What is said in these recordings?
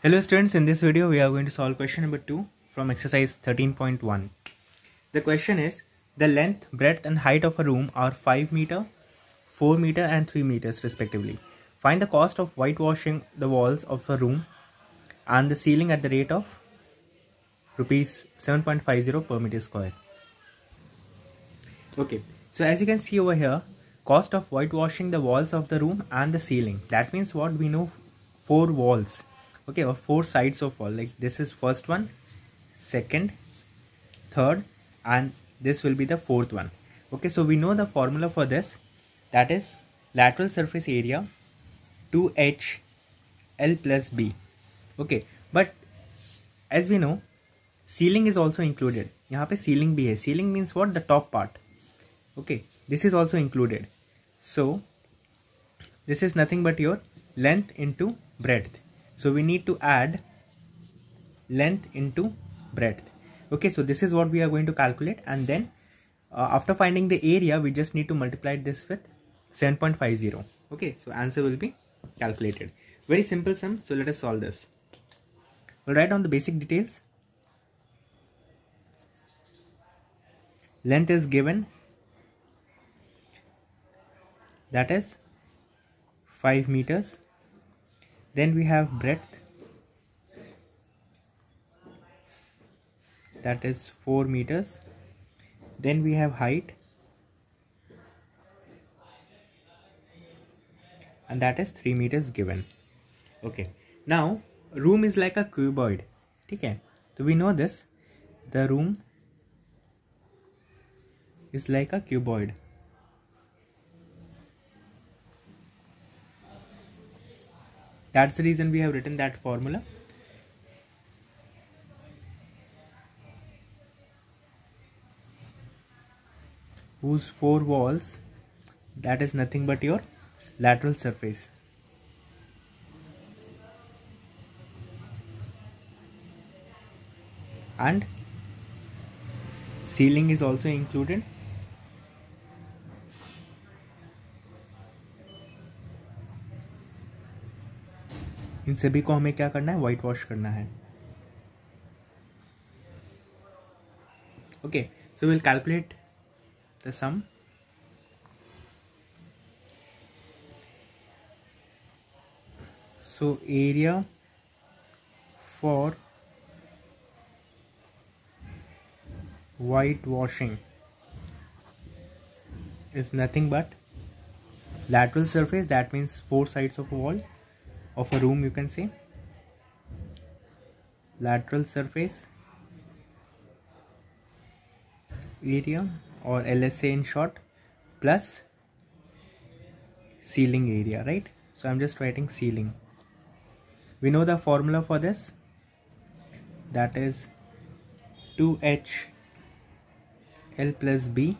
Hello students, in this video we are going to solve question number 2 from exercise 13.1. The question is, the length, breadth and height of a room are 5 meter, 4 meter and 3 meters respectively. Find the cost of whitewashing the walls of a room and the ceiling at the rate of rupees 7.50 per meter square. Okay, so as you can see over here, cost of whitewashing the walls of the room and the ceiling. That means what we know, 4 walls. Okay, or 4 sides of wall, like this is first one, second, third and this will be the fourth one. Okay, so we know the formula for this, that is lateral surface area 2h L plus B. Okay, but as we know ceiling is also included. यहाँ पे ceiling भी है. Ceiling means what? The top part. Okay, this is also included. So this is nothing but your length into breadth. So we need to add length into breadth. Okay, so this is what we are going to calculate, and then after finding the area we just need to multiply this with 7.50. Okay, so answer will be calculated. Very simple sum. So let us solve this. We'll write down the basic details. Length is given, that is 5 meters. Then we have breadth, that is 4 meters. Then we have height, and that is 3 meters given. Okay, now room is like a cuboid. Okay, so we know this, the room is like a cuboid. That's the reason we have written that formula. Whose 4 walls, that is nothing but your lateral surface. And ceiling is also included. इन सभी को हमें क्या करना है? White wash करना है. Okay, so we'll calculate the sum. So area for whitewashing is nothing but lateral surface, that means 4 sides of a wall of a room, you can say lateral surface area, or LSA in short, plus ceiling area, right? So I'm just writing ceiling. We know the formula for this, that is 2h L plus B.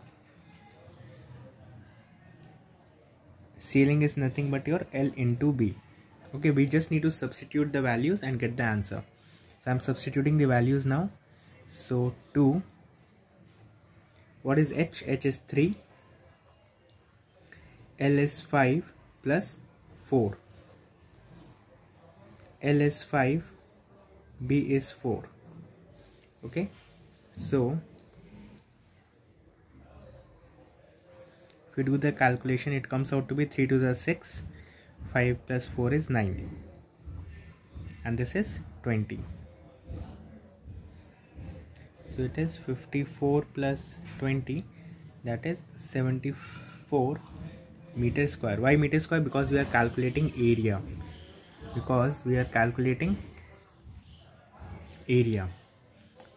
Ceiling is nothing but your L into B. Okay, we just need to substitute the values and get the answer. So I'm substituting the values now. So 2, what is h? H is 3, L is 5 plus 4, L is 5, B is 4. Okay, so if we do the calculation, it comes out to be 3 to the 6, 5 plus 4 is 9, and this is 20. So it is 54 plus 20, that is 74 meter square. Why meter square? Because we are calculating area.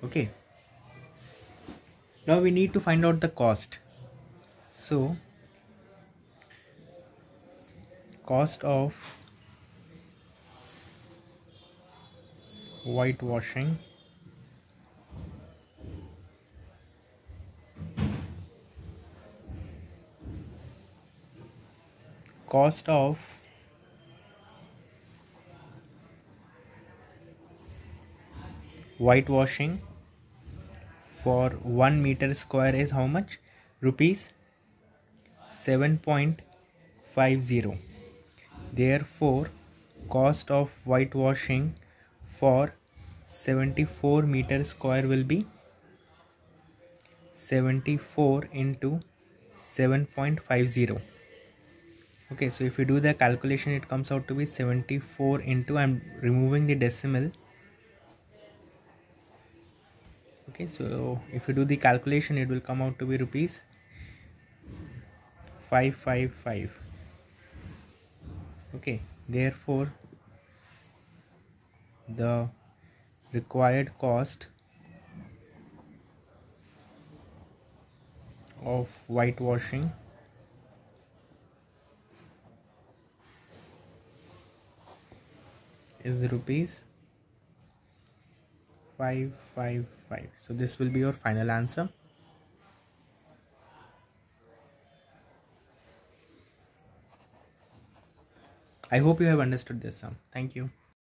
Okay, now we need to find out the cost. So cost of whitewashing for 1 meter square is how much? Rupees 7.50. Therefore cost of whitewashing for 74 meter square will be 74 into 7.50. okay, so if you do the calculation, it comes out to be 74 into, I'm removing the decimal. Okay, so if you do the calculation, it will come out to be rupees 555. okay, therefore the required cost of whitewashing is rupees 555. So this will be your final answer. I hope you have understood this sum. Thank you.